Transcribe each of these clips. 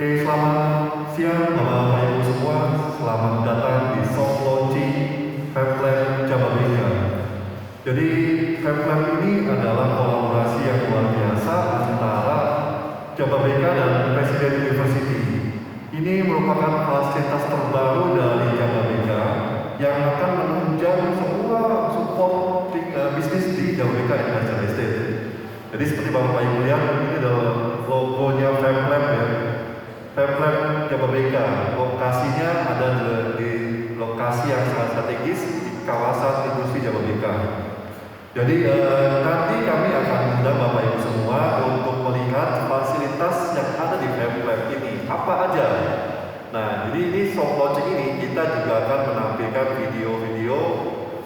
Oke, selamat siang Bapak Ibu semua. Selamat datang di soft launching Fabland Jababeka. Jadi Fabland ini adalah kolaborasi yang luar biasa antara Jababeka dan Presiden University. Ini merupakan fasilitas terbaru dari Jababeka yang akan menunjang semua support bisnis di Jababeka Industrial Estate. Jadi seperti Bapak Ibu lihat, ini adalah logonya Fabland ya. Fabland Jababeka, lokasinya ada di lokasi yang sangat strategis di kawasan industri Jababeka. Jadi nanti kami akan mengundang Bapak Ibu semua untuk melihat fasilitas yang ada di Fabland ini, apa aja. Nah, jadi ini soft launching ini kita juga akan menampilkan video-video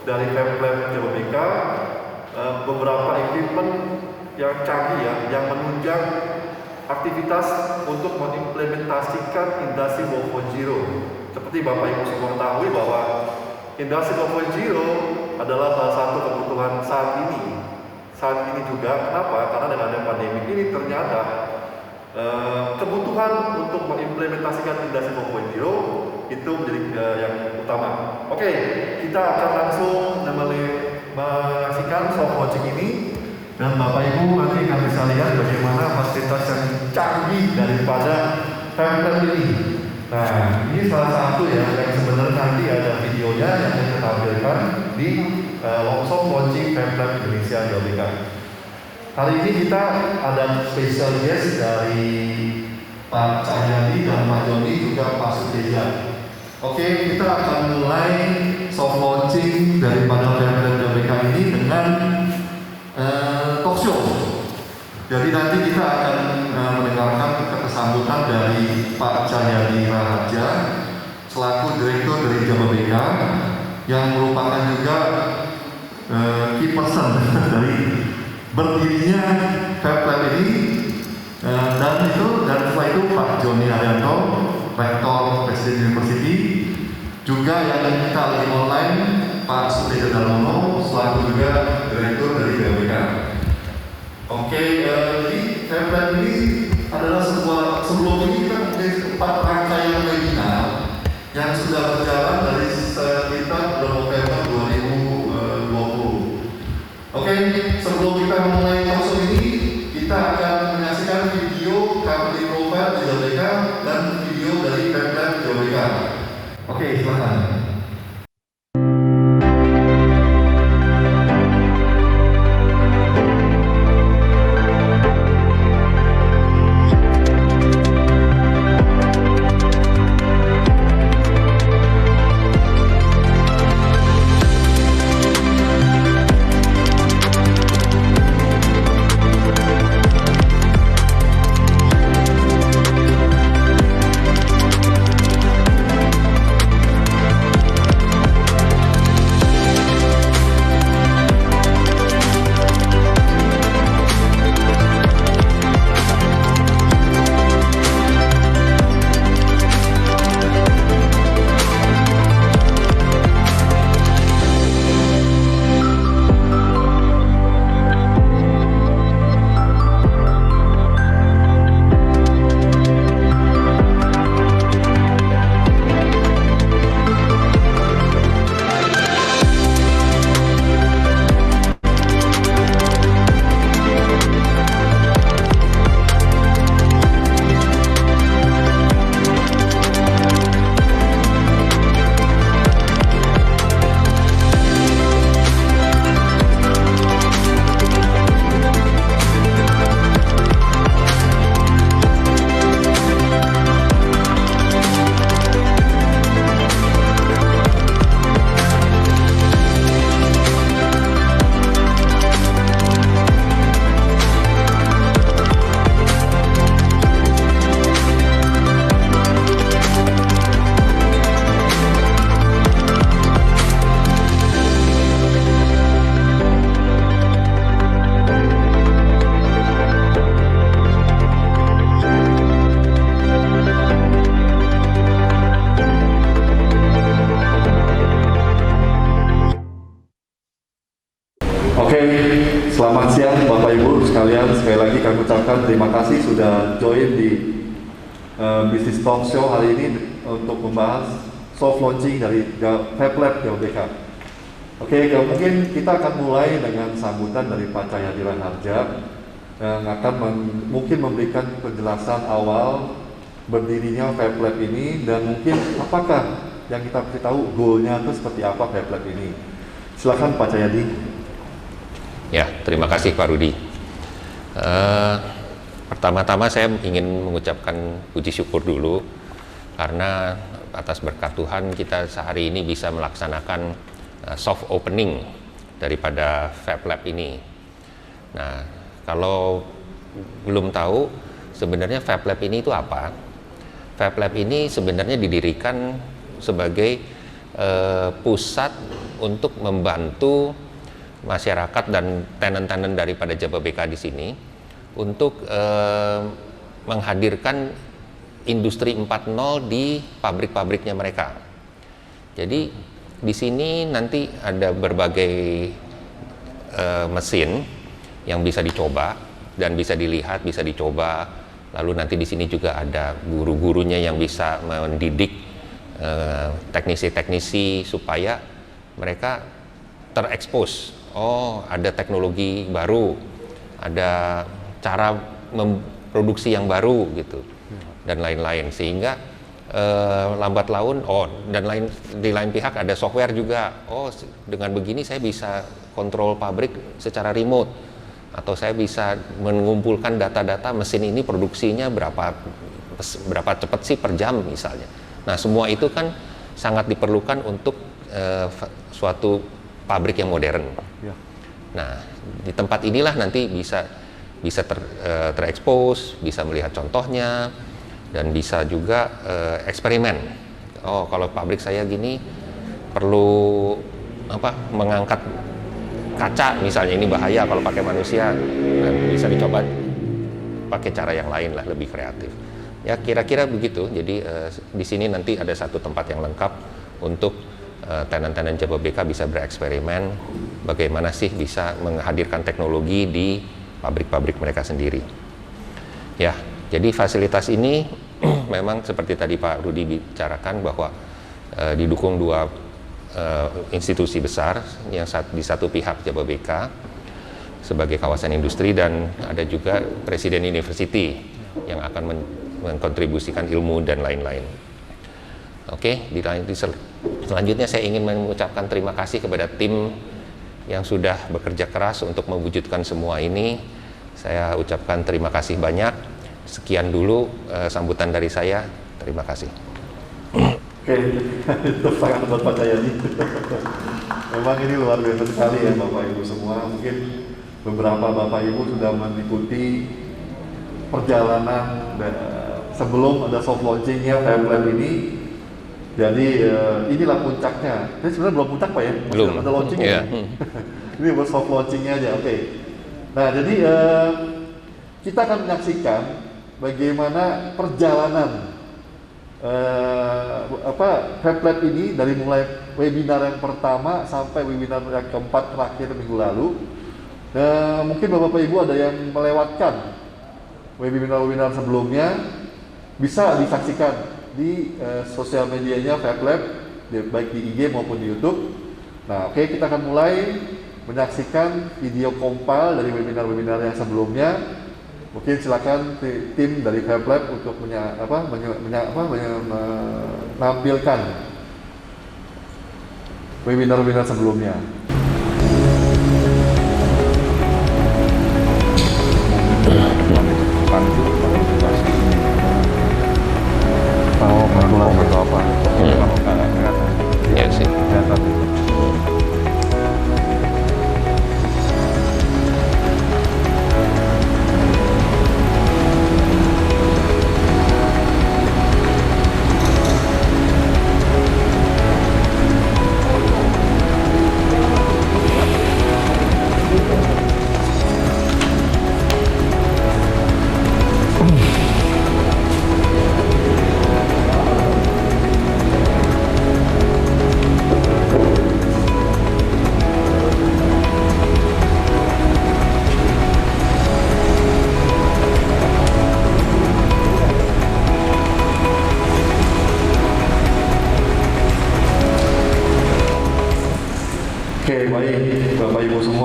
dari Fabland Jababeka, beberapa equipment yang canggih ya, yang menunjang aktivitas untuk mengimplementasikan industri 4.0. Seperti Bapak Ibu semua ketahui bahwa industri 4.0 adalah salah satu kebutuhan saat ini. Saat ini juga, kenapa? Karena dengan adanya pandemi ini ternyata kebutuhan untuk mengimplementasikan industri 4.0 itu menjadi yang utama. Oke, kita akan langsung menyaksikan soft launching ini. Dan Bapak Ibu nanti akan bisa lihat bagaimana fasilitas yang canggih daripada Fabland ini. Nah, ini salah satu ya yang sebenarnya nanti ada videonya yang kita tampilkan di soft launching Fabland Indonesia Jababeka. Hari ini kita ada special guest dari Pak Cahyadi dan Pak Joni juga Pak Suteja. Oke, kita akan mulai soft launching daripada Fabland Jababeka ini dengan talk show. Jadi nanti kita akan mendengarkan kesambutan dari Pak Cahyadi Raharja selaku Direktur dari Jababeka yang merupakan juga key person dari berdirinya Fabland ini, dan setelah itu Pak Joni Haryanto, Rektor Presiden University, juga yang kita lagi online Pak Suteja Darmono selaku juga Direktur dari Jababeka. Oke, jadi Fabland ini adalah sebelum ini kita mempunyai 4 rangkaian webinar yang sudah berjalan dari sekitar November 2020. Oke, sebelum kita mulai langsung ini, kita akan menyaksikan video company profile Jababeka dan video dari Fabland Jababeka. Oke, silakan. Selamat siang Bapak Ibu sekalian, sekali lagi kami ucapkan terima kasih sudah join di Bisnis Talk Show hari ini untuk membahas soft launching dari Fab Lab JBK. Oke, mungkin kita akan mulai dengan sambutan dari Pak Cahyadi Raharja yang akan mungkin memberikan penjelasan awal berdirinya Fab Lab ini dan mungkin apakah yang kita tahu goalnya itu seperti apa Fab Lab ini. Silakan Pak Cahyadi. Ya, terima kasih Pak Rudi. Pertama-tama saya ingin mengucapkan puji syukur dulu karena atas berkat Tuhan kita sehari ini bisa melaksanakan soft opening daripada Fab Lab ini. Nah, kalau belum tahu sebenarnya Fab Lab ini itu apa? Fab Lab ini sebenarnya didirikan sebagai pusat untuk membantu masyarakat dan tenant-tenant daripada JBK di sini untuk menghadirkan industri 4.0 di pabrik-pabriknya mereka. Jadi di sini nanti ada berbagai mesin yang bisa dicoba dan bisa dilihat, bisa dicoba. Lalu nanti di sini juga ada guru-gurunya yang bisa mendidik teknisi-teknisi supaya mereka terekspos. Oh, ada teknologi baru, ada cara memproduksi yang baru gitu dan lain-lain, sehingga lambat laun dan di lain pihak ada software juga. Oh, dengan begini saya bisa kontrol pabrik secara remote, atau saya bisa mengumpulkan data-data mesin ini produksinya berapa cepat sih per jam misalnya. Nah, semua itu kan sangat diperlukan untuk suatu pabrik yang modern. Ya. Nah, di tempat inilah nanti bisa terekspos, bisa melihat contohnya, dan bisa juga eksperimen. Oh, kalau pabrik saya gini perlu mengangkat kaca misalnya, ini bahaya kalau pakai manusia, dan bisa dicoba pakai cara yang lain lah, lebih kreatif. Ya, kira-kira begitu. Jadi di sini nanti ada satu tempat yang lengkap untuk tenant-tenant JBK bisa bereksperimen bagaimana sih bisa menghadirkan teknologi di pabrik-pabrik mereka sendiri. Ya, jadi fasilitas ini memang seperti tadi Pak Rudi bicarakan bahwa didukung dua institusi besar, yang di satu pihak JBK sebagai kawasan industri, dan ada juga Presiden University yang akan mengkontribusikan ilmu dan lain-lain. Oke, selanjutnya saya ingin mengucapkan terima kasih kepada tim yang sudah bekerja keras untuk mewujudkan semua ini. Saya ucapkan terima kasih banyak. Sekian dulu sambutan dari saya. Terima kasih. Oke, itu sangat buat Pak Cahyadi. Memang ini luar biasa sekali ya Bapak Ibu semua. Mungkin beberapa Bapak Ibu sudah mengikuti perjalanan sebelum ada soft launchingnya Fab Lab ini. Jadi inilah puncaknya. Ini sebenarnya belum puncak Pak ya? Belum. Ada launchingnya. Yeah. Ini buat soft launchingnya aja. Oke. Nah, jadi kita akan menyaksikan bagaimana perjalanan Fab Lab ini dari mulai webinar yang pertama sampai webinar yang keempat terakhir minggu lalu. Mungkin Bapak Ibu ada yang melewatkan webinar-webinar sebelumnya, bisa disaksikan di sosial medianya Fab Lab, baik di IG maupun di YouTube. Nah, oke, kita akan mulai menyaksikan video compile dari webinar-webinar yang sebelumnya. Mungkin silakan tim dari Fab Lab untuk menampilkan webinar-webinar sebelumnya. Atau apa? Ya sih.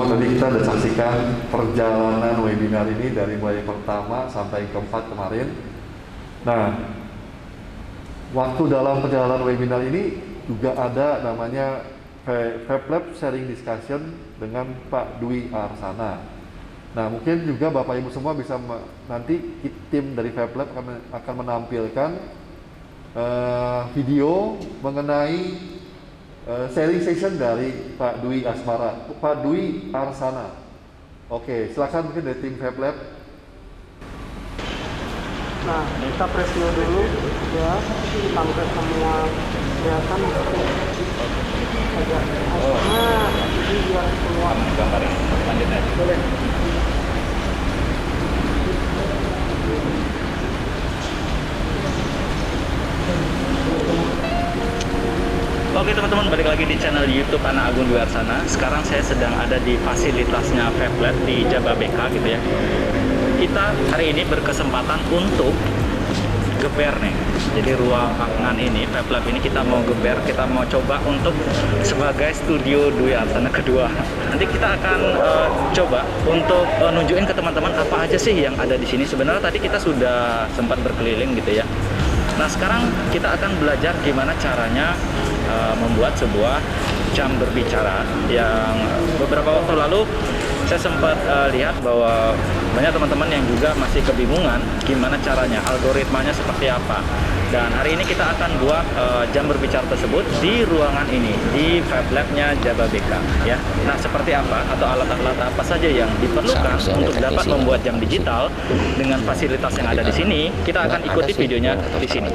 semua tadi kita sudah saksikan perjalanan webinar ini dari mulai pertama sampai keempat kemarin. Nah, waktu dalam perjalanan webinar ini juga ada namanya FabLab Sharing Discussion dengan Pak Dwi Arsana. Nah, mungkin juga Bapak Ibu semua bisa nanti tim dari FabLab akan menampilkan video mengenai sharing session dari Pak Dwi Arsana. Oke, silakan mungkin dari tim FabLab. Nah, kita preview dulu ya sampai semua kelihatan agak. Nah, ini biar semua gambarnya lanjutnya. boleh. Oke teman-teman, balik lagi di channel YouTube Anak Agung Dwi Arsana. Sekarang saya sedang ada di fasilitasnya FabLab di Jababeka gitu ya. Kita hari ini berkesempatan untuk geber nih. Jadi ruangan ini, FabLab ini kita mau geber, kita mau coba untuk sebagai studio Dwi Arsana kedua. Nanti kita akan coba untuk nunjukin ke teman-teman apa aja sih yang ada di sini. Sebenarnya tadi kita sudah sempat berkeliling gitu ya. Nah sekarang kita akan belajar gimana caranya membuat sebuah jam berbicara yang beberapa waktu lalu saya sempat lihat bahwa banyak teman-teman yang juga masih kebingungan gimana caranya, algoritmanya seperti apa. Dan hari ini kita akan buat jam berbicara tersebut di ruangan ini, di FabLab-nya Jababeka ya. Nah seperti apa atau alat-alat apa saja yang diperlukan untuk dapat membuat jam digital dengan fasilitas yang ada di sini, kita akan ikuti videonya di sini.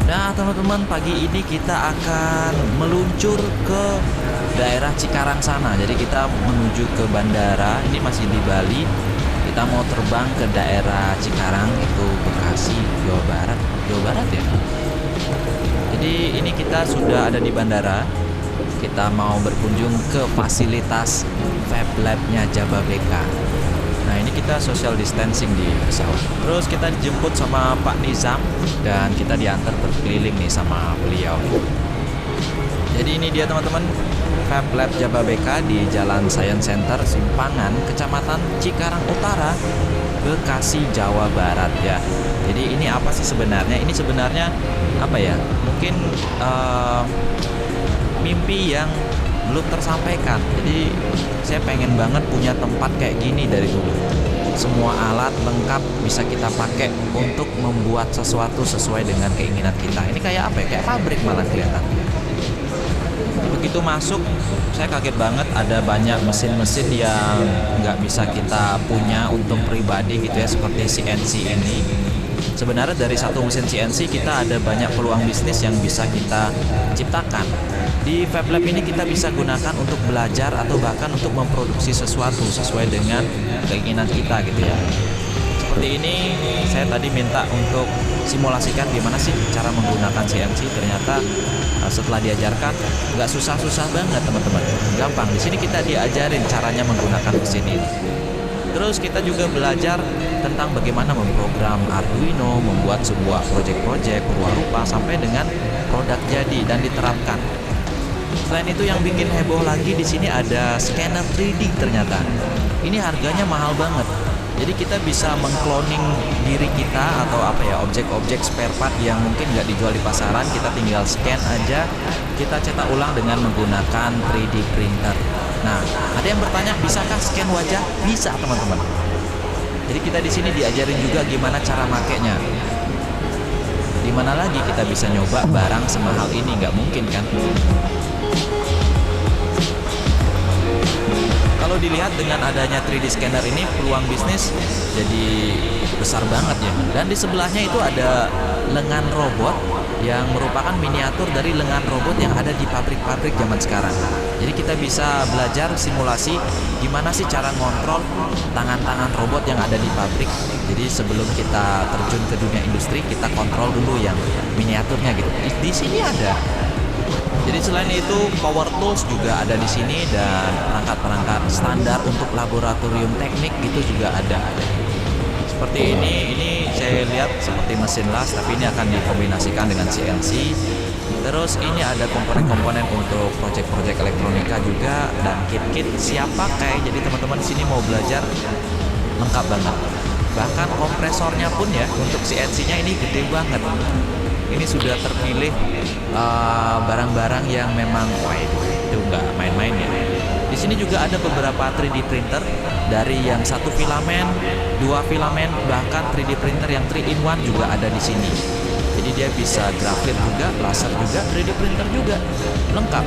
Nah teman-teman, pagi ini kita akan meluncur ke daerah Cikarang sana. Jadi kita menuju ke bandara, ini masih di Bali. Kita mau terbang ke daerah Cikarang, itu Bekasi, Jawa Barat. Jawa Barat ya. Jadi ini kita sudah ada di bandara. Kita mau berkunjung ke fasilitas FabLab-nya Jababeka. Nah ini kita social distancing di pesawat. Terus kita dijemput sama Pak Nizam dan kita diantar berkeliling nih sama beliau. Jadi ini dia teman-teman, FabLab Jababeka di Jalan Science Center, Simpangan, Kecamatan Cikarang Utara, Bekasi, Jawa Barat ya. Jadi ini apa sih sebenarnya? Ini sebenarnya apa ya? Mungkin mimpi yang belum tersampaikan. Jadi saya pengen banget punya tempat kayak gini dari dulu. Semua alat lengkap bisa kita pakai untuk membuat sesuatu sesuai dengan keinginan kita. Ini kayak apa ya? Kayak pabrik malah kelihatan. Begitu masuk, saya kaget banget ada banyak mesin-mesin yang nggak bisa kita punya untuk pribadi gitu ya, seperti CNC ini. Sebenarnya dari satu mesin CNC kita ada banyak peluang bisnis yang bisa kita ciptakan. Di FabLab ini kita bisa gunakan untuk belajar atau bahkan untuk memproduksi sesuatu sesuai dengan keinginan kita gitu ya. Seperti ini, saya tadi minta untuk simulasikan gimana sih cara menggunakan CNC. Ternyata setelah diajarkan nggak susah-susah banget teman-teman, gampang. Di sini kita diajarin caranya menggunakan mesin ini. Terus kita juga belajar tentang bagaimana memprogram Arduino, membuat sebuah proyek-proyek rupa sampai dengan produk jadi dan diterapkan. Selain itu yang bikin heboh lagi di sini ada scanner 3D ternyata. Ini harganya mahal banget. Jadi kita bisa mengcloning diri kita atau apa ya, objek-objek spare part yang mungkin nggak dijual di pasaran, kita tinggal scan aja, kita cetak ulang dengan menggunakan 3D printer. Nah, ada yang bertanya, bisakah scan wajah? Bisa teman-teman. Jadi kita di sini diajarin juga gimana cara makainya. Di mana lagi kita bisa nyoba barang semahal ini? Nggak mungkin kan? Kalau dilihat dengan adanya 3D scanner ini, peluang bisnis jadi besar banget ya. Dan di sebelahnya itu ada lengan robot yang merupakan miniatur dari lengan robot yang ada di pabrik-pabrik zaman sekarang. Jadi kita bisa belajar simulasi gimana sih cara ngontrol tangan-tangan robot yang ada di pabrik. Jadi sebelum kita terjun ke dunia industri, kita kontrol dulu yang miniaturnya gitu. Di sini ada. Jadi selain itu power tools juga ada di sini dan perangkat-perangkat standar untuk laboratorium teknik itu juga ada. Seperti ini saya lihat seperti mesin las, tapi ini akan dikombinasikan dengan CNC. Terus ini ada komponen-komponen untuk proyek-proyek elektronika juga dan kit-kit siap pakai. Jadi teman-teman di sini mau belajar lengkap banget. Bahkan kompresornya pun ya untuk CNC-nya ini gede banget. Ini sudah terpilih barang-barang yang memang wah itu nggak main-main ya. Di sini juga ada beberapa 3D printer dari yang satu filamen, dua filamen, bahkan 3D printer yang 3-in-1 juga ada di sini. Jadi dia bisa grafit juga, laser juga, 3D printer juga, lengkap.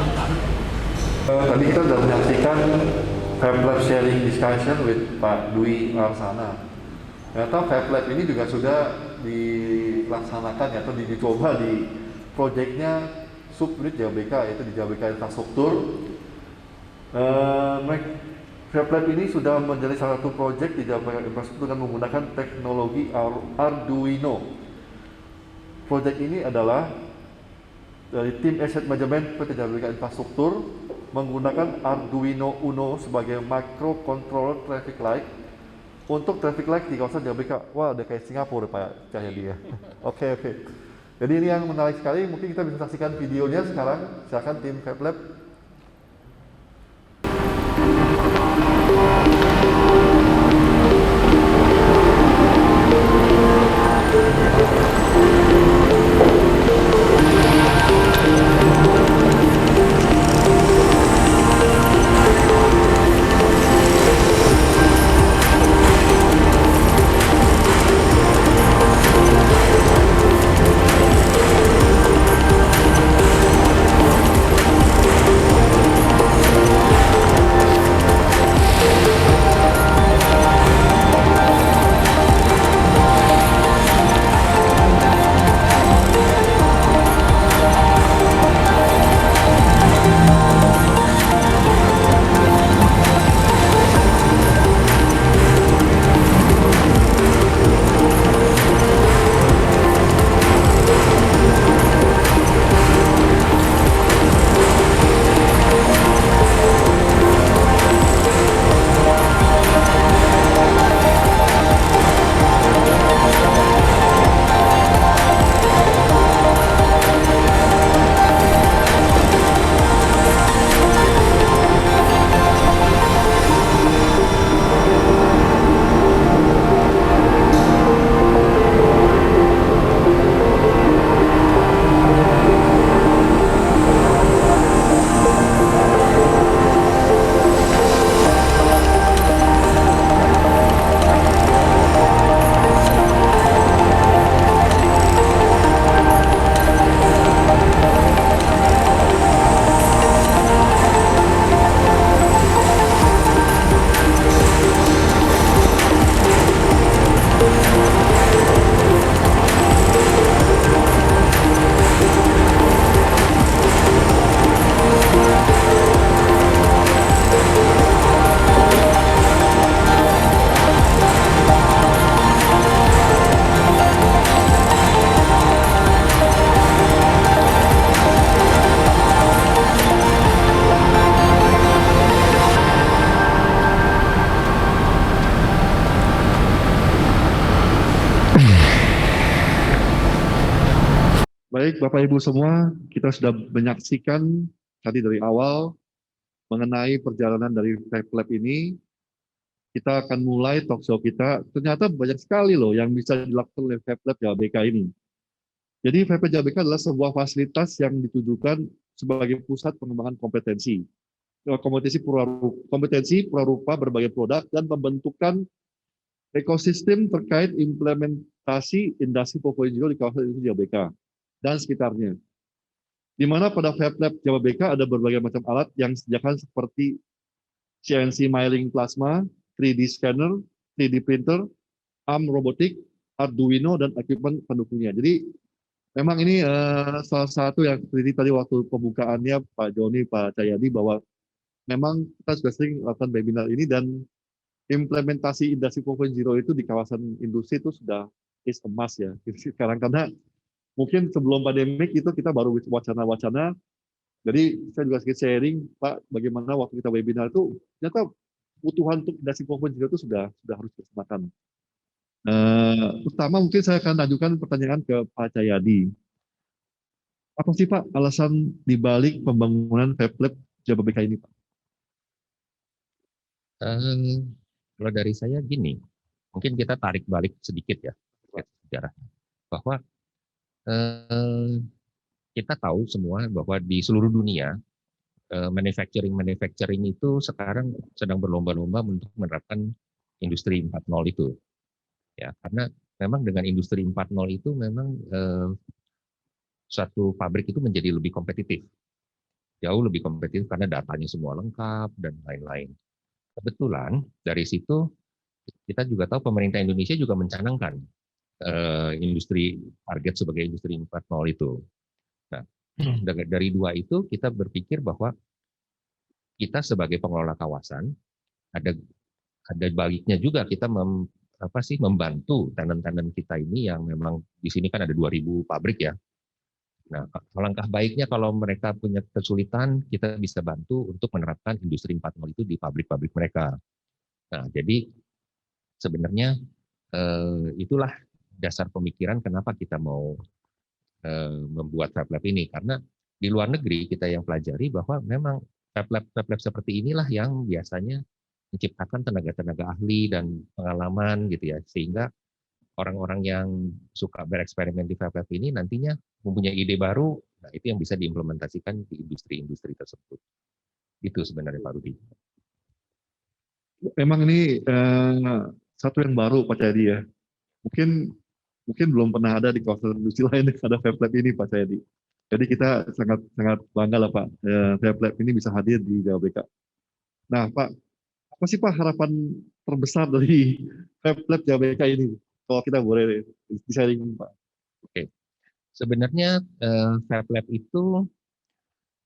Tadi kita sudah menyaksikan Fab Lab sharing discussion with Pak Dwi Larsana. Ternyata Fab Lab ini juga sudah dilaksanakan atau dicoba di proyeknya subunit JBK, yaitu di JBK Infrastruktur. Fab Lab ini sudah menjadi salah satu proyek di JBK Infrastruktur dengan menggunakan teknologi Arduino. Proyek ini adalah dari tim Asset Management PT JBK Infrastruktur menggunakan Arduino Uno sebagai microcontroller traffic light untuk traffic light di kawasan JBK. Wah, udah kayak Singapura Pak Cahyadi ya. Oke. Jadi ini yang menarik sekali. Mungkin kita bisa saksikan videonya sekarang. Silakan tim Fab Lab. Baik, Bapak Ibu semua, kita sudah menyaksikan tadi dari awal mengenai perjalanan dari Fab Lab ini. Kita akan mulai talkshow kita. Ternyata banyak sekali loh yang bisa dilakukan oleh Fab Lab JBK ini. Jadi Fab Lab JBK adalah sebuah fasilitas yang ditujukan sebagai pusat pengembangan kompetensi. Kompetensi prarupa berbagai produk dan pembentukan ekosistem terkait implementasi Industri 4.0 di kawasan industri JBK dan sekitarnya. Di mana pada Fab Lab JBK ada berbagai macam alat yang disediakan seperti CNC milling plasma, 3D scanner, 3D printer, arm robotik, Arduino, dan equipment pendukungnya. Jadi memang ini salah satu yang seperti tadi waktu pembukaannya Pak Joni, Pak Cahyadi, bahwa memang kita sudah sering melakukan webinar ini dan implementasi Industri 4.0 itu di kawasan industri itu sudah is a must ya. Sekarang karena mungkin sebelum pandemik itu kita baru wacana-wacana. Jadi saya juga sedikit sharing, Pak, bagaimana waktu kita webinar itu ternyata kebutuhan untuk Industri 4.0 itu sudah harus dilaksanakan. Pertama mungkin saya akan ajukan pertanyaan ke Pak Cahyadi. Apa sih Pak alasan dibalik pembangunan Fab Lab Jababeka ini Pak? Eh, Kalau dari saya gini, mungkin kita tarik balik sedikit ya sejarah bahwa eh, kita tahu semua bahwa di seluruh dunia manufacturing itu sekarang sedang berlomba-lomba untuk menerapkan industri 4.0 itu ya, karena memang dengan industri 4.0 itu memang suatu pabrik itu menjadi lebih kompetitif, jauh lebih kompetitif karena datanya semua lengkap dan lain-lain. Kebetulan dari situ kita juga tahu pemerintah Indonesia juga mencanangkan industri target sebagai industri 4.0 itu. Nah, dari dua itu kita berpikir bahwa kita sebagai pengelola kawasan ada baliknya juga kita membantu tenan-tenan kita ini yang memang di sini kan ada 2.000 pabrik ya. Nah, alangkah baiknya kalau mereka punya kesulitan, kita bisa bantu untuk menerapkan industri 4.0 itu di pabrik-pabrik mereka. Nah, jadi sebenarnya itulah dasar pemikiran kenapa kita mau membuat Fab Lab ini, karena di luar negeri kita yang pelajari bahwa memang Fab Lab seperti inilah yang biasanya menciptakan tenaga-tenaga ahli dan pengalaman gitu ya, sehingga orang-orang yang suka bereksperimen di Fab Lab ini nantinya mempunyai ide baru, nah itu yang bisa diimplementasikan di industri-industri tersebut. Itu sebenarnya Pak Rudi. Memang ini satu yang baru Pak Cahyadi ya. Mungkin belum pernah ada di kawasan industri lain ada Fab Lab ini Pak Cahyadi. Jadi kita sangat sangat bangga lah Pak, Fab Lab ini bisa hadir di Jababeka. Nah Pak, apa sih Pak harapan terbesar dari Fab Lab Jababeka ini? Kalau kita boleh di-sharing Pak. Oke. Sebenarnya Fab Lab itu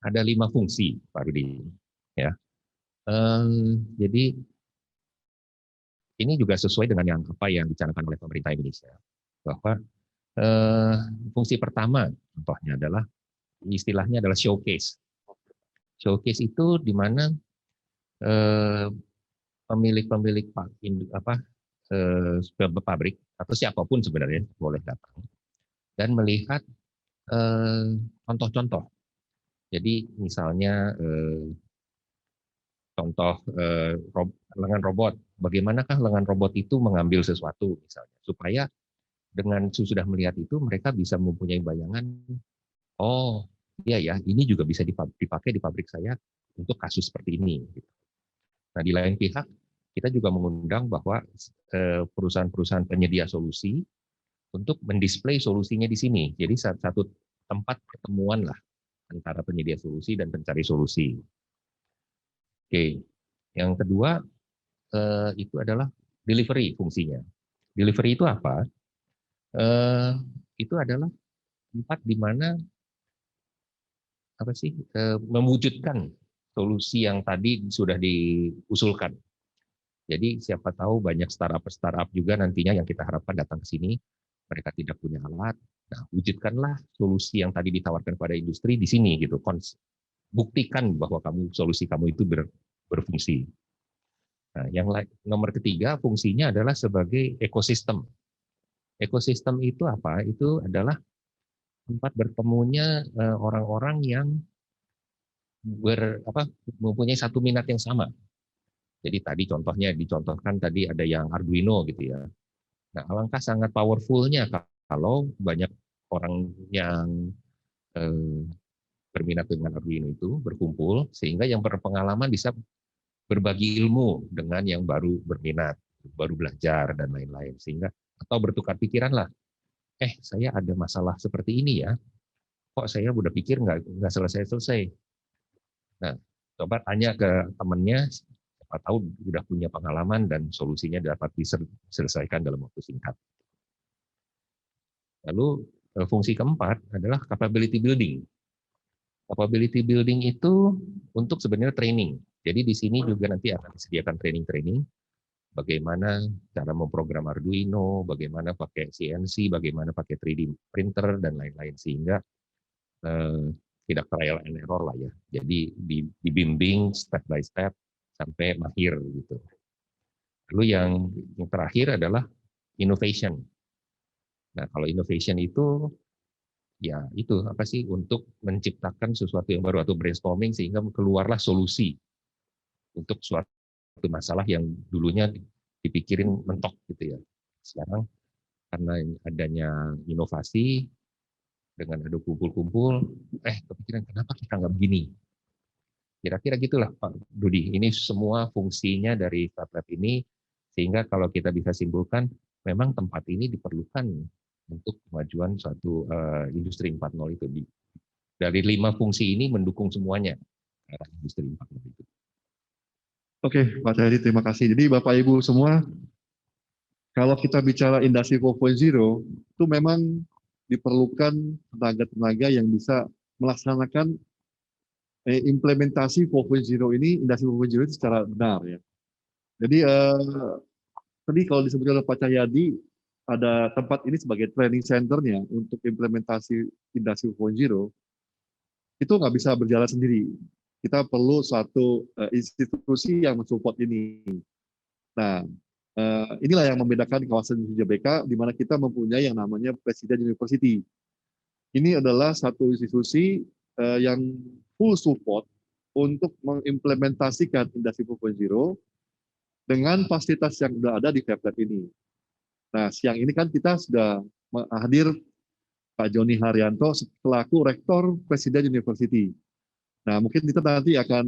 ada 5 fungsi, Pak Rudi. Ya. Jadi ini juga sesuai dengan apa yang dicanangkan oleh pemerintah Indonesia, bahwa fungsi pertama contohnya adalah istilahnya adalah showcase. Showcase itu di mana pemilik-pemilik pabrik atau siapapun sebenarnya boleh datang dan melihat contoh-contoh. Jadi misalnya contoh lengan robot, bagaimanakah lengan robot itu mengambil sesuatu misalnya, supaya dengan sudah melihat itu mereka bisa mempunyai bayangan, oh iya ya, ini juga bisa dipakai di pabrik saya untuk kasus seperti ini. Nah di lain pihak kita juga mengundang bahwa perusahaan-perusahaan penyedia solusi untuk mendisplay solusinya di sini. Jadi satu tempat pertemuan lah antara penyedia solusi dan pencari solusi. Oke, yang kedua itu adalah delivery fungsinya. Delivery itu apa? Itu adalah tempat di mana mewujudkan solusi yang tadi sudah diusulkan. Jadi siapa tahu banyak startup juga nantinya yang kita harapkan datang ke sini, mereka tidak punya alat. Nah, wujudkanlah solusi yang tadi ditawarkan pada industri di sini gitu. Buktikan bahwa solusi kamu itu berfungsi. Nah, yang nomor ketiga fungsinya adalah sebagai ekosistem. Ekosistem itu apa? Itu adalah tempat bertemunya orang-orang yang mempunyai satu minat yang sama. Jadi tadi dicontohkan tadi ada yang Arduino gitu ya. Nah, alangkah sangat powerfulnya kalau banyak orang yang berminat dengan Arduino itu berkumpul, sehingga yang berpengalaman bisa berbagi ilmu dengan yang baru berminat, baru belajar dan lain-lain, sehingga atau bertukar pikiran lah. Saya ada masalah seperti ini ya, kok saya udah pikir nggak selesai-selesai. Nah, coba tanya ke temannya, siapa tahu udah punya pengalaman dan solusinya dapat diselesaikan dalam waktu singkat. Lalu fungsi keempat adalah capability building. Capability building itu untuk sebenarnya training. Jadi di sini juga nanti akan disediakan training-training bagaimana cara memprogram Arduino, bagaimana pakai CNC, bagaimana pakai 3D printer dan lain-lain, sehingga tidak trial and error lah ya. Jadi dibimbing step by step sampai mahir gitu. Lalu yang terakhir adalah innovation. Nah, kalau innovation itu ya itu apa sih, untuk menciptakan sesuatu yang baru atau brainstorming sehingga keluarlah solusi untuk suatu masalah yang dulunya dipikirin mentok gitu ya. Sekarang karena adanya inovasi, dengan ada kumpul-kumpul, kepikiran kenapa kita nggak begini? Kira-kira gitulah Pak Dudi. Ini semua fungsinya dari FabLab ini, sehingga kalau kita bisa simpulkan, memang tempat ini diperlukan untuk kemajuan suatu industri 4.0 itu. Dari 5 fungsi ini mendukung semuanya ke arah industri 4.0 itu. Oke, Pak Cahyadi, terima kasih. Jadi Bapak Ibu semua, kalau kita bicara industri 4.0, itu memang diperlukan tenaga-tenaga yang bisa melaksanakan implementasi 4.0 ini, industri 4.0 itu secara benar ya. Jadi tadi kalau disebutkan oleh Pak Cahyadi, ada tempat ini sebagai training centernya untuk implementasi industri 4.0, itu nggak bisa berjalan sendiri. Kita perlu suatu institusi yang mensupport ini. Nah, inilah yang membedakan kawasan industri JBK, di mana kita mempunyai yang namanya Presiden University. Ini adalah satu institusi yang full support untuk mengimplementasikan industri 4.0 dengan fasilitas yang sudah ada di FabLab ini. Nah, siang ini kan kita sudah hadir Pak Joni Haryanto selaku Rektor Presiden University. Nah, mungkin kita nanti akan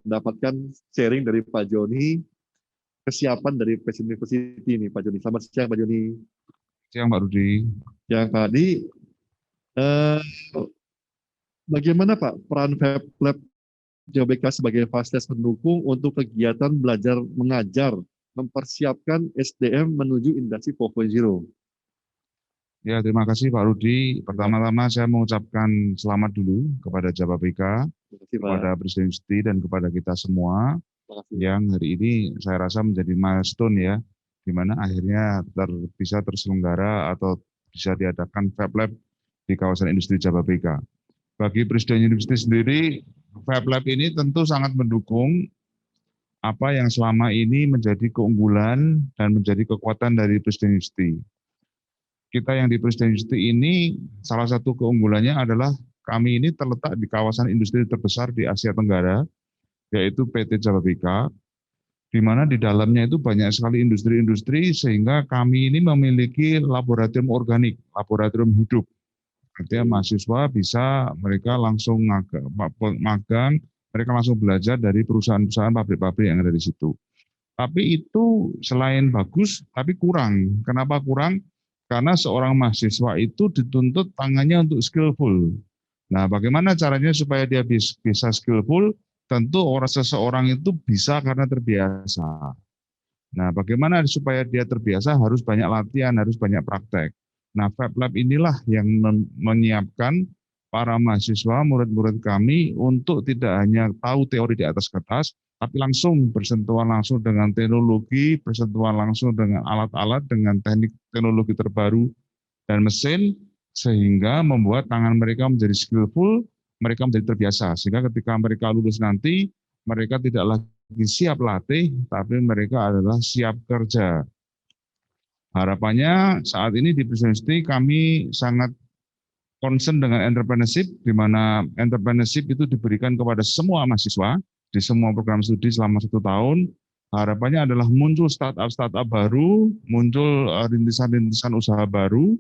mendapatkan sharing dari Pak Joni, kesiapan dari Presiden University ini, Pak Joni. Selamat siang, Pak Joni. Siang, Pak Rudi. Yang tadi, bagaimana Pak peran FabLab JBK sebagai fasilitas pendukung untuk kegiatan belajar mengajar, mempersiapkan SDM menuju industri 4.0? Ya, terima kasih Pak Rudi. Pertama-tama saya mengucapkan selamat dulu kepada JABABK, kepada Presiden University dan kepada kita semua yang hari ini saya rasa menjadi milestone ya, di mana akhirnya bisa terselenggara atau bisa diadakan FabLab di kawasan industri JABABK. Bagi Presiden University sendiri, FabLab ini tentu sangat mendukung apa yang selama ini menjadi keunggulan dan menjadi kekuatan dari Presiden University. Kita yang di Presiden University ini, salah satu keunggulannya adalah kami ini terletak di kawasan industri terbesar di Asia Tenggara, yaitu PT JABABK, di mana di dalamnya itu banyak sekali industri-industri, sehingga kami ini memiliki laboratorium organik, laboratorium hidup. Artinya mahasiswa bisa mereka langsung magang, mereka langsung belajar dari perusahaan-perusahaan pabrik-pabrik yang ada di situ. Tapi itu selain bagus, tapi kurang. Kenapa kurang? Karena seorang mahasiswa itu dituntut tangannya untuk skillful. Nah, bagaimana caranya supaya dia bisa skillful? Tentu seseorang itu bisa karena terbiasa. Nah, bagaimana supaya dia terbiasa? Harus banyak latihan, harus banyak praktek. Nah, FabLab inilah yang menyiapkan para mahasiswa, murid-murid kami untuk tidak hanya tahu teori di atas kertas, tapi langsung bersentuhan langsung dengan teknologi, bersentuhan langsung dengan alat-alat, dengan teknik teknologi terbaru dan mesin, sehingga membuat tangan mereka menjadi skillful, mereka menjadi terbiasa, sehingga ketika mereka lulus nanti, mereka tidak lagi siap latih, tapi mereka adalah siap kerja. Harapannya saat ini di Presiden University kami sangat concern dengan entrepreneurship, di mana entrepreneurship itu diberikan kepada semua mahasiswa di semua program studi selama 1 tahun. Harapannya adalah muncul startup-startup baru, muncul rintisan-rintisan usaha baru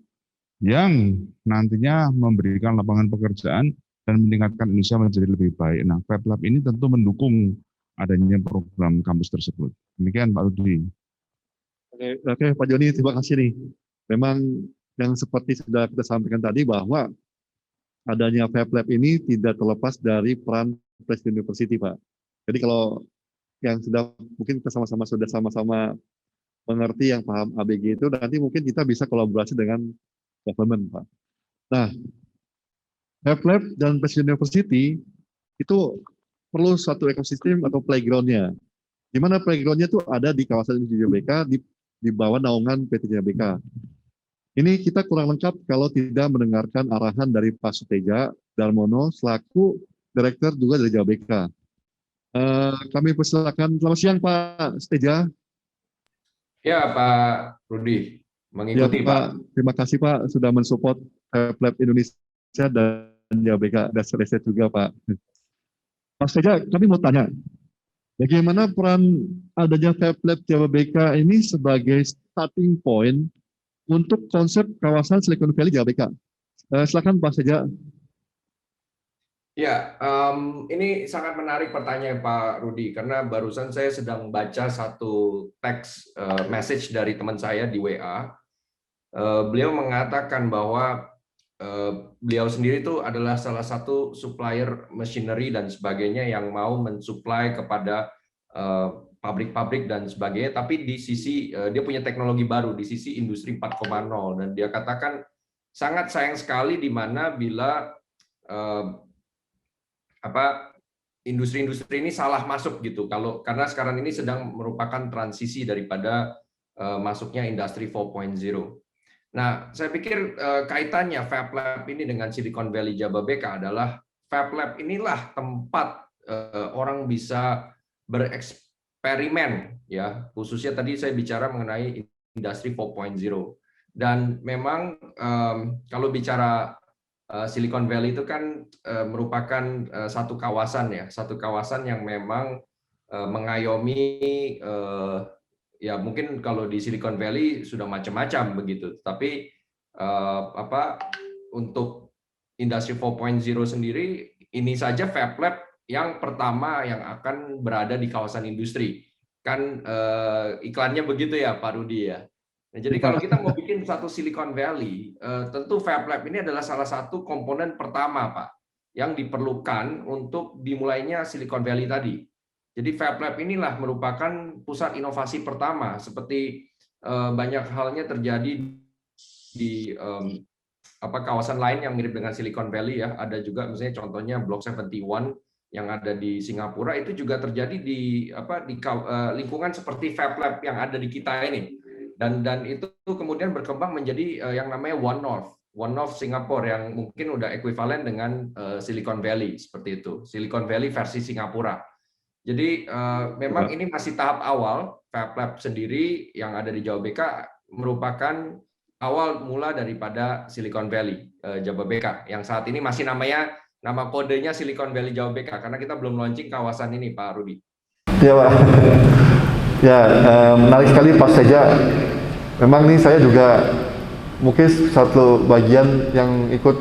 yang nantinya memberikan lapangan pekerjaan dan meningkatkan Indonesia menjadi lebih baik. Nah, FabLab ini tentu mendukung adanya program kampus tersebut. Demikian Pak Rudi. Oke, Pak Joni, terima kasih nih. Memang yang seperti sudah kita sampaikan tadi bahwa adanya FabLab ini tidak terlepas dari peran Presiden University, Pak. Jadi kalau yang sudah mungkin kita sudah sama-sama mengerti, yang paham ABG itu, nanti mungkin kita bisa kolaborasi dengan government, Pak. Nah, FabLab dan Presiden University itu perlu satu ekosistem atau playground-nya. Di mana playground-nya itu ada di kawasan industri JBK, di bawah naungan PT JBK. Ini kita kurang lengkap kalau tidak mendengarkan arahan dari Pak Suteja Darmono selaku Direktur juga dari JBK. Kami persilakan. Selamat siang Pak Suteja. Ya Pak Rudi, mengikuti ya, Pak. Terima kasih Pak sudah mensupport FabLab Indonesia dan JBK dan riset juga Pak. Mas Teja, kami mau tanya, bagaimana peran adanya FabLab JBK ini sebagai starting point untuk konsep kawasan Silicon Valley JBK? Silakan Pak Teja. Ya, ini sangat menarik pertanyaan Pak Rudi, karena barusan saya sedang baca satu teks message dari teman saya di WA. Beliau mengatakan bahwa beliau sendiri itu adalah salah satu supplier machinery dan sebagainya yang mau mensuplai kepada pabrik-pabrik dan sebagainya, tapi di sisi dia punya teknologi baru di sisi industri 4.0, dan dia katakan sangat sayang sekali di mana bila industri-industri ini salah masuk gitu, karena sekarang ini sedang merupakan transisi daripada masuknya industri 4.0. Nah, saya pikir kaitannya FabLab ini dengan Silicon Valley Jababeka adalah FabLab inilah tempat orang bisa bereksperimen, ya, khususnya tadi saya bicara mengenai industri 4.0. Dan memang kalau bicara Silicon Valley itu kan merupakan satu kawasan yang memang mengayomi, ya mungkin kalau di Silicon Valley sudah macam-macam begitu, tapi untuk industri 4.0 sendiri ini saja FabLab yang pertama yang akan berada di kawasan industri, kan iklannya begitu ya Pak Rudi ya. Nah, jadi kalau kita mau bikin satu Silicon Valley, tentu FabLab ini adalah salah satu komponen pertama, Pak, yang diperlukan untuk dimulainya Silicon Valley tadi. Jadi FabLab inilah merupakan pusat inovasi pertama, seperti banyak halnya terjadi di kawasan lain yang mirip dengan Silicon Valley ya. Ada juga misalnya contohnya Block 71 yang ada di Singapura, itu juga terjadi di lingkungan seperti FabLab yang ada di kita ini. Dan itu kemudian berkembang menjadi yang namanya One North Singapore, yang mungkin udah ekuivalen dengan Silicon Valley, seperti itu. Silicon Valley versi Singapura. Jadi memang ini masih tahap awal. FabLab sendiri yang ada di Jababeka merupakan awal mula daripada Silicon Valley Jababeka, yang saat ini masih nama kodenya Silicon Valley Jababeka, karena kita belum launching kawasan ini, Pak Rudi. Ya Pak. Ya, menarik sekali Pak Teja. Memang nih saya juga mungkin satu bagian yang ikut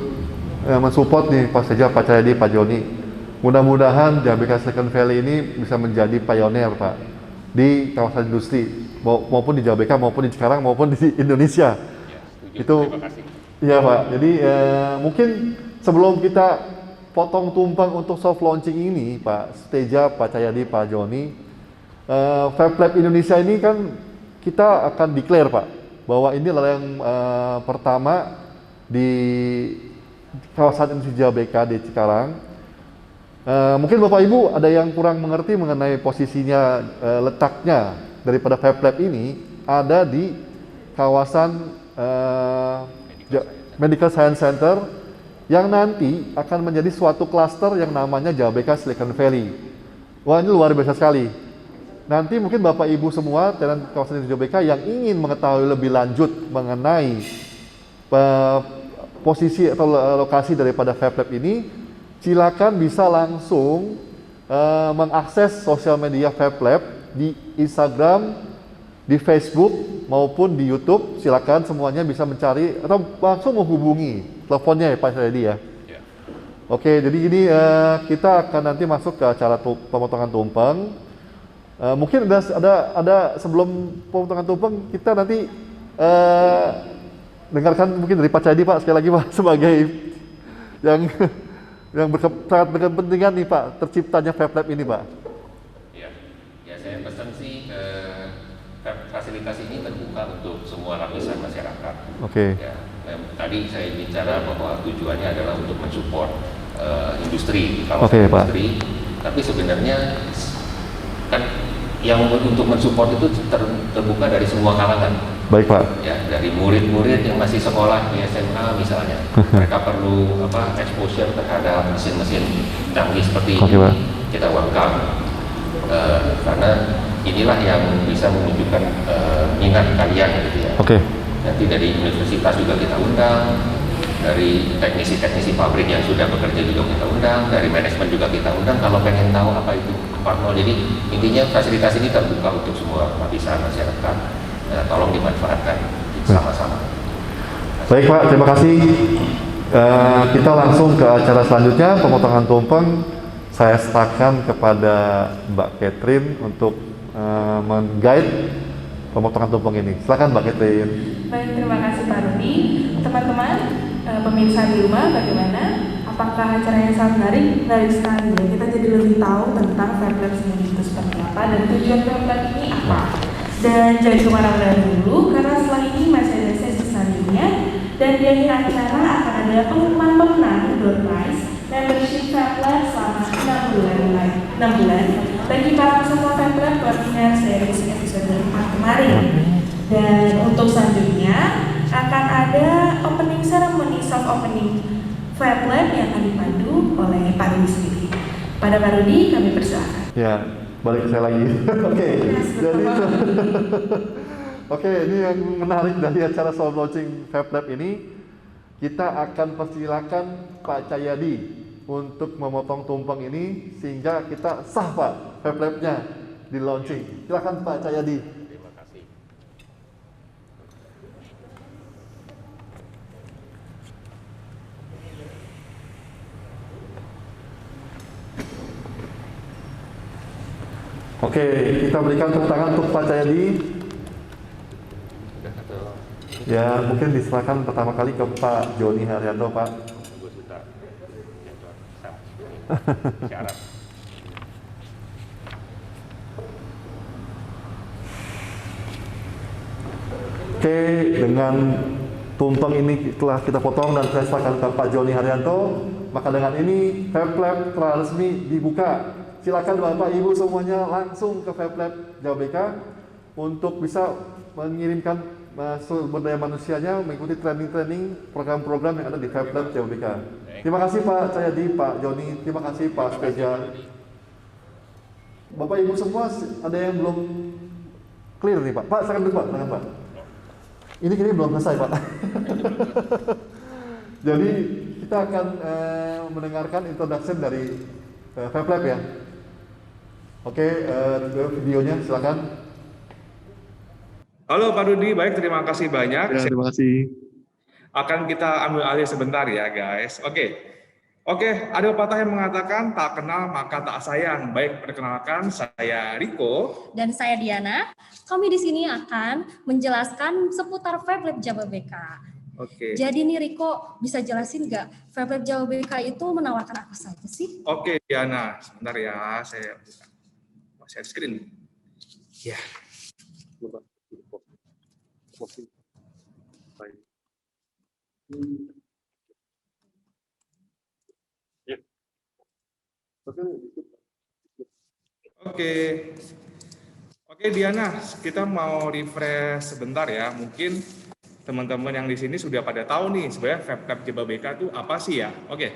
mensupport nih Pak Teja, Pak Cahyadi, Pak Joni. Mudah-mudahan Jababeka Silicon Valley ini bisa menjadi pioneer Pak di kawasan industri, maupun di Jababeka, maupun di Cikarang, maupun di Indonesia. Ya, itu. Terima kasih. Iya Pak. Jadi mungkin sebelum kita potong tumpang untuk soft launching ini, Pak Teja, Pak Cahyadi, Pak Joni, FabLab Indonesia ini kan kita akan declare Pak bahwa ini adalah yang pertama di kawasan industri Jababeka di Cikarang. Mungkin Bapak Ibu ada yang kurang mengerti mengenai posisinya, letaknya daripada FabLab ini ada di kawasan Medical Science Center yang nanti akan menjadi suatu klaster yang namanya Jababeka Silicon Valley. Wah, ini luar biasa sekali. Nanti mungkin Bapak Ibu semua dan kawasan industri Jababeka yang ingin mengetahui lebih lanjut mengenai posisi atau lokasi daripada FabLab ini, silakan bisa langsung mengakses sosial media FabLab di Instagram, di Facebook maupun di YouTube. Silakan semuanya bisa mencari atau langsung menghubungi teleponnya ya Pak Cahyadi ya. Oke, jadi gini kita akan nanti masuk ke acara pemotongan tumpeng. Mungkin ada sebelum pemotongan tumpeng kita nanti dengarkan mungkin dari Pak Cahyadi Pak sekali lagi Pak sebagai yang sangat berkepentingan nih Pak terciptanya FabLab ini Pak. Ya saya pesan sih fasilitas ini terbuka untuk semua lapisan masyarakat. Oke. Ya, tadi saya bicara bahwa tujuannya adalah untuk mensupport industri, kawasan industri. Tapi sebenarnya kan yang untuk mensupport itu terbuka dari semua kalangan. Baik Pak. Ya, dari murid-murid yang masih sekolah di SMA misalnya, mereka perlu exposure terhadap mesin-mesin canggih seperti ini. Pak. Kita welcome, karena inilah yang bisa menunjukkan minat kalian gitu ya. Oke. Nanti dari universitas juga kita undang, dari teknisi-teknisi pabrik yang sudah bekerja juga kita undang, dari manajemen juga kita undang kalau pengen tahu apa itu 4.0. Jadi intinya fasilitas ini terbuka untuk semua lapisan masyarakat. Nah, tolong dimanfaatkan sama-sama. Baik Pak, terima kasih. Kita langsung ke acara selanjutnya, pemotongan tumpeng. Saya serahkan kepada Mbak Catherine untuk men-guide pemotongan tumpeng ini. Silakan Mbak Catherine. Baik, terima kasih Pak Rudi. Teman-teman, pemirsa di rumah, bagaimana? Apakah acaranya sangat menarik? Menarik sekali ya. Kita jadi lebih tahu tentang FabLab sendiri itu seperti apa dan tujuan FabLab ini apa. Dan jangan kemana-mana dulu, karena setelah ini masih ada sesi selanjutnya. Dan di akhir acara akan ada pengumuman pemenang door prize membership FabLab selama 6 bulan bagi para peserta FabLab webinar series episode 4 kemarin. Dan untuk selanjutnya akan ada opening ceremony soft opening FabLab yang akan dipandu oleh Pak Rudi sendiri. Pada Pak Rudi kami persilakan. Ya, balik ke saya lagi. Oke, jadi oke, ini yang menarik dari acara soft launching FabLab ini, kita akan persilakan Pak Cahyadi untuk memotong tumpeng ini sehingga kita sah Pak FabLab-nya di launching. Silakan Pak Cahyadi. Terima kasih. Oke, kita berikan tepuk tangan untuk Pak Cahyadi. Ya, mungkin diserahkan pertama kali ke Pak Joni Haryanto, Pak. Syarat. Oke, dengan tumpeng ini telah kita potong dan saya serahkan ke Pak Joni Haryanto, maka dengan ini FabLab telah resmi dibuka. Silakan Bapak Ibu semuanya langsung ke FabLab Jawa BK untuk bisa mengirimkan sumber daya manusianya mengikuti training-training program-program yang ada di FabLab Jawa BK. Terima kasih Pak Cahyadi, Pak Joni, terima kasih Pak Speja. Bapak Ibu semua ada yang belum clear nih Pak. Pak, silakan dulu Pak, silakan Pak. Ini kini belum selesai Pak. Jadi kita akan mendengarkan introduction dari FabLab ya. Oke, videonya silakan. Halo Pak Rudi, baik, terima kasih banyak. Ya, terima kasih. Akan kita ambil alih sebentar ya guys. Oke, ada pepatah yang mengatakan tak kenal maka tak sayang. Baik, perkenalkan saya Riko. Dan saya Diana. Kami di sini akan menjelaskan seputar FabLab Jawa BK. Oke. Jadi nih Riko, bisa jelasin nggak FabLab Jawa BK itu menawarkan apa saja sih? Oke Diana, sebentar ya, saya buka share screen. Ya. Oke Diana, kita mau refresh sebentar ya. Mungkin teman-teman yang di sini sudah pada tahu nih sebenarnya FabLab Jawa BK itu apa sih ya? Oke.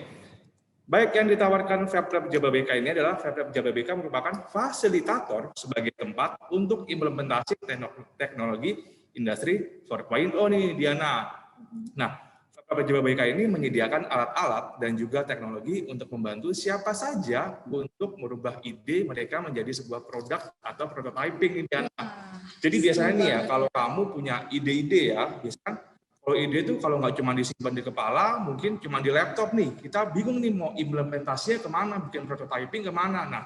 Baik, yang ditawarkan FabLab Jawa BK ini adalah FabLab Jawa BK merupakan fasilitator sebagai tempat untuk implementasi teknologi industri 4.0 nih Diana. Nah, FabLab Jawa BK ini menyediakan alat-alat dan juga teknologi untuk membantu siapa saja untuk merubah ide mereka menjadi sebuah produk atau prototyping nih Diana. Jadi biasanya nih ya, kalau kamu punya ide-ide ya, biasanya kalau ide itu kalau nggak cuma disimpan di kepala, mungkin cuma di laptop nih. Kita bingung nih mau implementasinya kemana, bikin prototyping kemana. Nah,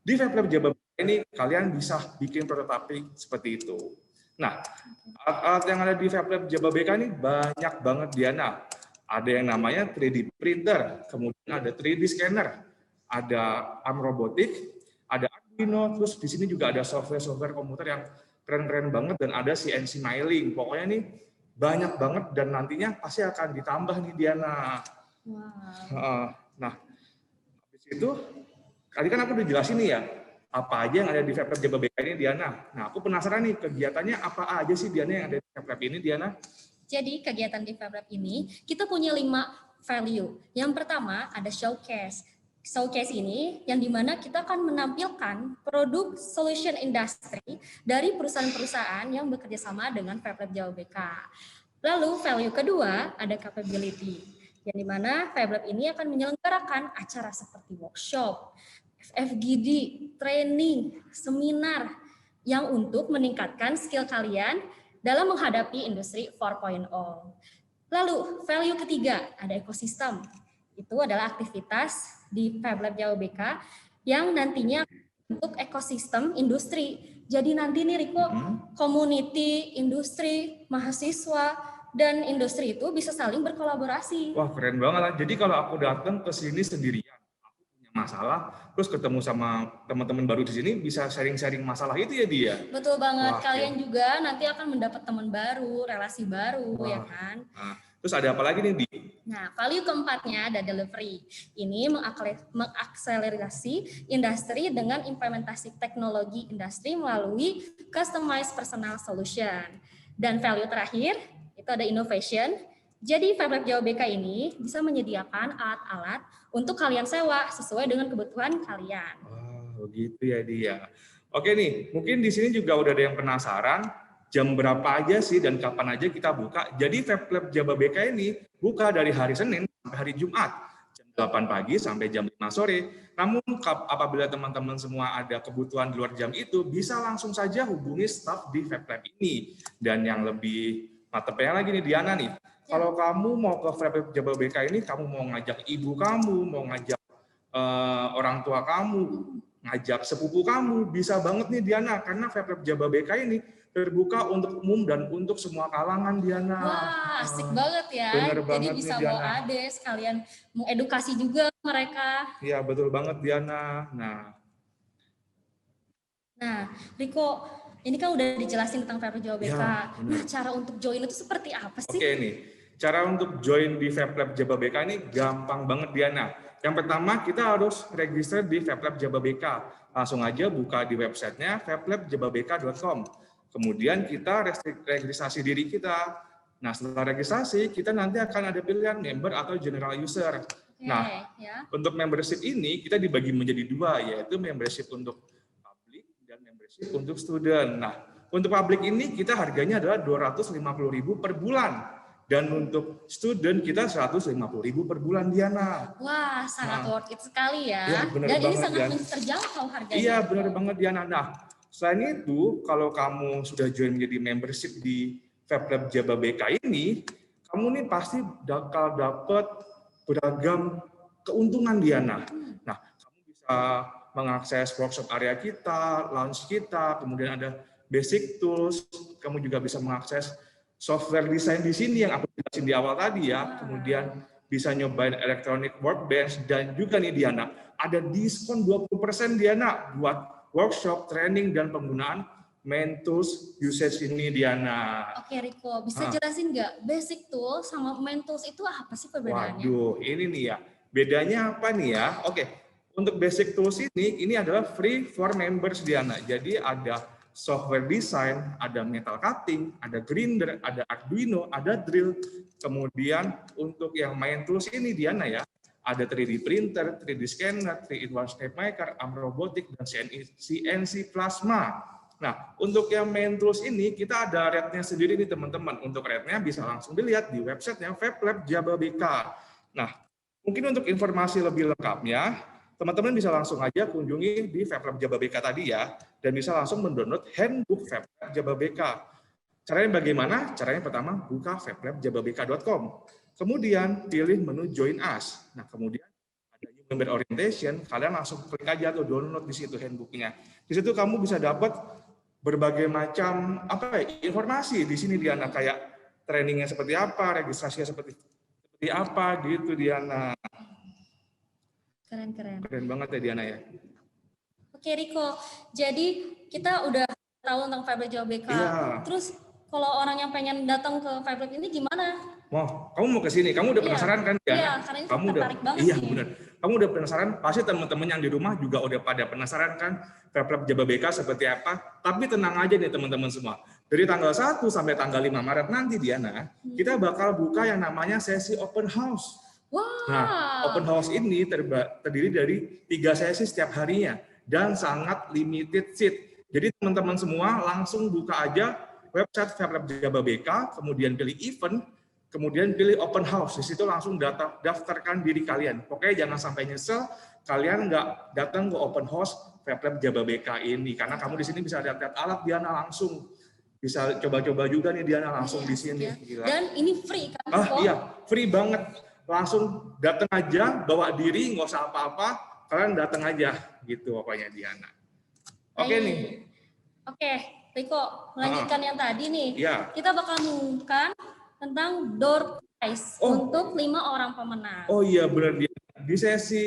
di FabLab Jawa BK ini kalian bisa bikin prototyping seperti itu. Nah, alat-alat yang ada di FabLab Jawa BK ini banyak banget Diana. Ada yang namanya 3D printer, kemudian ada 3D scanner, ada arm robotik, ada Arduino, terus di sini juga ada software komputer yang keren-keren banget dan ada CNC milling. Pokoknya nih banyak banget dan nantinya pasti akan ditambah nih Diana. Wow. Nah, habis itu tadi kan aku udah jelasin nih ya, apa aja yang ada di FabLab Jawa BK ini Diana. Nah, aku penasaran nih kegiatannya apa aja sih Diana yang ada di FabLab ini Diana? Jadi kegiatan di FabLab ini kita punya 5 value. Yang pertama ada showcase. Showcase ini yang dimana kita akan menampilkan produk solution industry dari perusahaan-perusahaan yang bekerja sama dengan FabLab Jawa BK. Lalu value kedua ada capability. yang dimana FabLab ini akan menyelenggarakan acara seperti workshop, FGD, training, seminar yang untuk meningkatkan skill kalian dalam menghadapi industri 4.0. Lalu value ketiga, ada ekosistem. Itu adalah aktivitas di FabLab Jawa BK yang nantinya untuk ekosistem industri. Jadi nanti nih Riko, community, industri, mahasiswa, dan industri itu bisa saling berkolaborasi. Wah, keren banget lah. Jadi kalau aku datang ke sini sendirian, aku punya masalah, terus ketemu sama teman-teman baru di sini, bisa sharing-sharing masalah itu ya dia. Betul banget. Wah, kalian juga nanti akan mendapat teman baru, relasi baru, ya kan? Nah, terus ada apa lagi nih, Di? Nah, value keempatnya ada delivery. Ini mengakselerasi industri dengan implementasi teknologi industri melalui customized personal solution. Dan value terakhir, itu ada innovation. Jadi FabLab Jawa BK ini bisa menyediakan alat-alat untuk kalian sewa sesuai dengan kebutuhan kalian. Oh, begitu ya dia. Oke nih, mungkin di sini juga udah ada yang penasaran jam berapa aja sih dan kapan aja kita buka. Jadi FabLab Jawa BK ini buka dari hari Senin sampai hari Jumat, jam 8 pagi sampai jam 5 sore. Namun apabila teman-teman semua ada kebutuhan di luar jam itu, bisa langsung saja hubungi staf di FabLab ini. Dan yang lebih mantepnya lagi nih Diana nih, kalau kamu mau ke FabLab Jawa BK ini, kamu mau ngajak ibu kamu, mau ngajak orang tua kamu, ngajak sepupu kamu, bisa banget nih Diana, karena FabLab Jawa BK ini terbuka untuk umum dan untuk semua kalangan Diana. Wah, asik banget ya. Bener Jadi banget bisa nih, bawa Diana. adik sekalian mengedukasi juga mereka. Iya, betul banget Diana. Nah, Riko, ini kan udah dijelasin tentang FabLab Jawa BK. Ya, benar. Nah, cara untuk join itu seperti apa sih? Oke nih, cara untuk join di FabLab Jawa BK ini gampang banget Diana. Yang pertama kita harus register di FabLab Jawa BK. Langsung aja buka di websitenya fablabjababk.com. Kemudian kita registrasi diri kita. Nah setelah registrasi kita nanti akan ada pilihan member atau general user. Nah untuk membership ini kita dibagi menjadi dua, yaitu membership untuk public dan membership untuk student. Nah untuk public ini kita harganya adalah 250.000 per bulan. Dan untuk student kita 150.000 per bulan Diana. Wah, sangat worth it sekali ya. Ya benar dan banget, ini sangat Diana. terjangkau harganya. Iya benar banget Diana. Nah, selain itu kalau kamu sudah join menjadi membership di FabLab Jawa BK ini, kamu nih pasti bakal dapat beragam keuntungan Diana. Nah, kamu bisa mengakses workshop area kita, lounge kita, kemudian ada basic tools, kamu juga bisa mengakses software desain di sini yang aku jelasin di awal tadi ya, kemudian bisa nyobain electronic workbench, dan juga nih Diana, ada diskon 20% Diana buat workshop, training, dan penggunaan main tools usage ini Diana. Oke Riko, bisa jelasin nggak basic tool sama main tools itu apa sih perbedaannya? Waduh, ini nih ya, bedanya apa nih ya? Oke, untuk basic tools ini adalah free for members Diana, jadi ada software design, ada metal cutting, ada grinder, ada Arduino, ada drill. Kemudian untuk yang main tools ini Diana ya, ada 3D printer, 3D scanner, 3-in-1 step maker, arm robotik, dan CNC plasma. Nah, untuk yang main tools ini kita ada rate-nya sendiri nih teman-teman. Untuk rate-nya bisa langsung dilihat di website-nya FabLab Jawa BK. Nah, mungkin untuk informasi lebih lengkapnya, teman-teman bisa langsung aja kunjungi di FabLab Jawa BK tadi ya, dan bisa langsung mendownload handbook FabLab Jawa BK. Caranya bagaimana? Caranya pertama, buka fablabjababk.com. Kemudian pilih menu Join Us. Nah, kemudian ada New Member Orientation, kalian langsung klik aja atau download di situ handbooknya. Di situ kamu bisa dapat berbagai macam informasi di sini Diana, kayak trainingnya seperti apa, registrasinya seperti apa gitu Diana. Keren-keren. Keren banget ya Diana ya. Oke Riko, jadi kita udah tahu tentang FabLab Jawa BK. Iya. Terus kalau orang yang pengen datang ke FabLab ini gimana? Kamu mau ke sini, kamu udah penasaran kan Diana? Iya, karena ini kamu tertarik banget iya, sih. benar. Kamu udah penasaran, pasti teman-teman yang di rumah juga udah pada penasaran kan FabLab Jawa BK seperti apa. Tapi tenang aja nih teman-teman semua. Dari tanggal 1 sampai tanggal 5 Maret nanti Diana, kita bakal buka yang namanya sesi open house. Wow. Nah, open house ini terdiri dari 3 sesi setiap harinya dan sangat limited seat. Jadi teman-teman semua langsung buka aja website FabLab Jawa BK, kemudian pilih event, kemudian pilih open house. Di situ langsung daftarkan diri kalian. Pokoknya jangan sampai nyesel kalian nggak datang ke open house FabLab Jababeka ini, karena kamu di sini bisa lihat alat Diana langsung, bisa coba-coba juga nih Diana langsung di sini. Gila. Dan ini free kan? Iya, free banget. Langsung datang aja, bawa diri, nggak usah apa-apa, kalian datang aja gitu pokoknya Diana. Oke nih. Oke, Riko, melanjutkan yang tadi nih. Iya. Kita bakal mengumumkan tentang door prize untuk 5 orang pemenang. Oh iya benar dia. Di sesi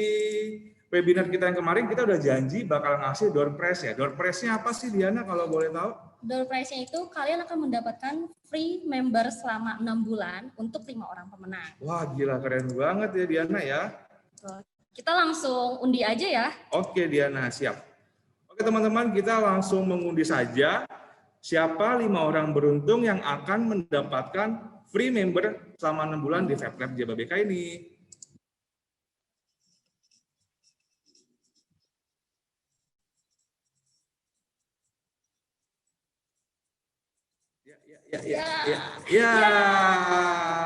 webinar kita yang kemarin kita udah janji bakal ngasih door prize ya. Door prize-nya apa sih Diana kalau boleh tahu? Door prize-nya itu kalian akan mendapatkan free member selama 6 bulan untuk 5 orang pemenang. Wah gila, keren banget ya Diana ya. Kita langsung undi aja ya. Oke Diana, siap. Oke teman-teman, kita langsung mengundi saja siapa 5 orang beruntung yang akan mendapatkan free member selama 6 bulan di FabLab Jababeka ini. Ya,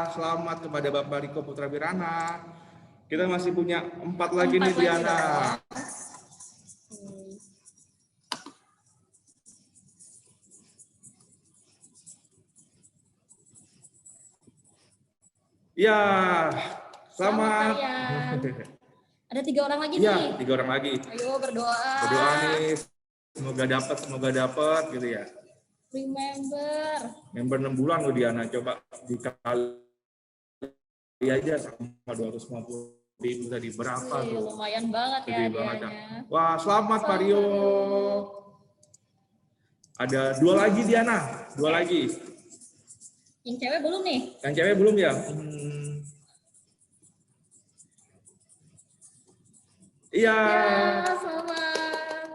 selamat kepada Bapak Riko Putra Wirana. Kita masih punya 4 lagi nih Diana. Ya, selamat. Ada 3 orang lagi ya, nih. 3 orang lagi. Ayo berdoa. Berdoa nih, semoga dapat gitu ya. Remember. Member 6 bulan loh Diana, coba dikali aja sama 250.000 tadi berapa tuh? Lumayan banget ya banget. Diana. Wah, selamat Pak Rio. Ada 2 lagi Diana, 2 lagi. Yang cewek belum nih? Yang cewek belum ya? Iya. Ya, selamat.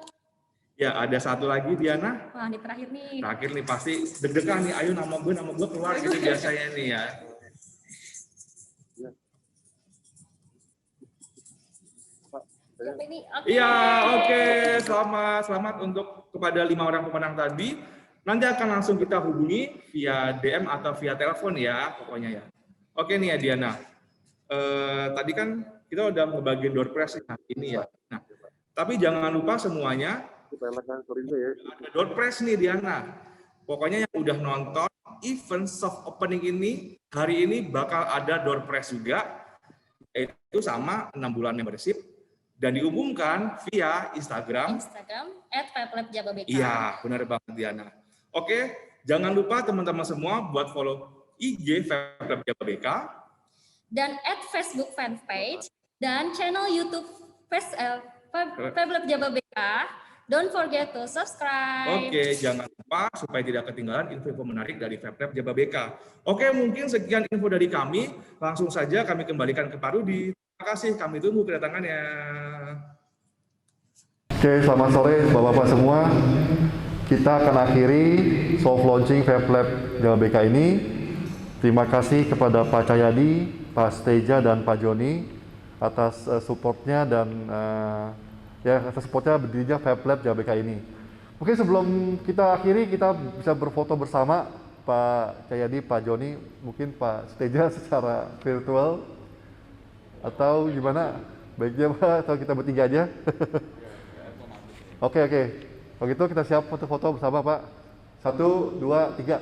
Ya, ada 1 lagi Diana. Wah, ini terakhir nih. Terakhir nih pasti deg-degan nih. Ayo nama gue keluar gitu biasanya nih ya. Iya, oke. Selamat untuk kepada 5 orang pemenang tadi. Nanti akan langsung kita hubungi via DM atau via telepon ya, pokoknya ya. Oke nih ya Diana. Tadi kan kita udah ngebagiin door prize ini ya. Nah, tapi jangan lupa semuanya ada door prize nih Diana. Pokoknya yang udah nonton event soft opening ini, hari ini bakal ada door prize juga, yaitu sama 6 bulan membership, dan diumumkan via Instagram @FabLabJababeka. Iya, benar banget Diana. Oke, jangan lupa teman-teman semua buat follow IG FabLab Jababeka dan @Facebook fanpage dan channel YouTube FabLab Jababeka. Don't forget to subscribe. Oke, jangan lupa supaya tidak ketinggalan info menarik dari FabLab Jababeka. Oke, mungkin sekian info dari kami. Langsung saja kami kembalikan ke Pak Rudi. Terima kasih, kami tunggu kedatangannya. Oke, selamat sore Bapak-Bapak semua. Kita akan akhiri soft launching FabLab Jababeka ini. Terima kasih kepada Pak Cahyadi, Pak Steja, dan Pak Joni atas supportnya dan atas supportnya berdirinya FabLab Jababeka ini. Mungkin sebelum kita akhiri, kita bisa berfoto bersama Pak Cahyadi, Pak Joni, mungkin Pak Steja secara virtual atau gimana? Baiknya Pak, atau kita bertiga aja? Oke. Kalau gitu kita siap foto-foto bersama Pak. 1, 2, 3.